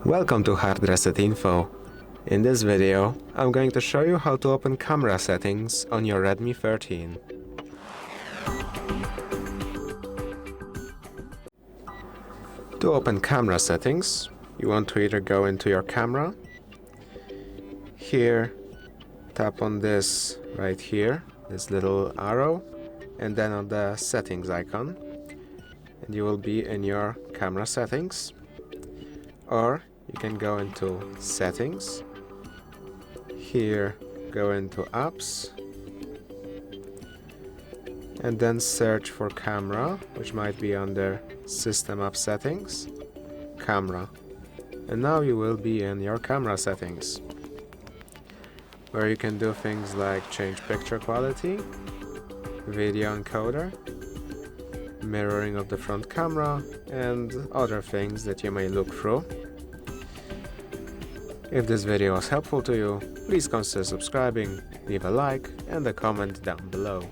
Welcome to HardReset.Info. In this video, I'm going to show you how to open camera settings on your Redmi 13. To open camera settings, you want to either go into your camera, here, tap on this right here, this little arrow, and then on the settings icon, and you will be in your camera settings. Or you can go into settings, here go into apps, and then search for camera, which might be under system app settings, camera. And now you will be in your camera settings, where you can do things like change picture quality, video encoder, mirroring of the front camera, and other things that you may look through. If this video was helpful to you, please consider subscribing, leave a like and a comment down below.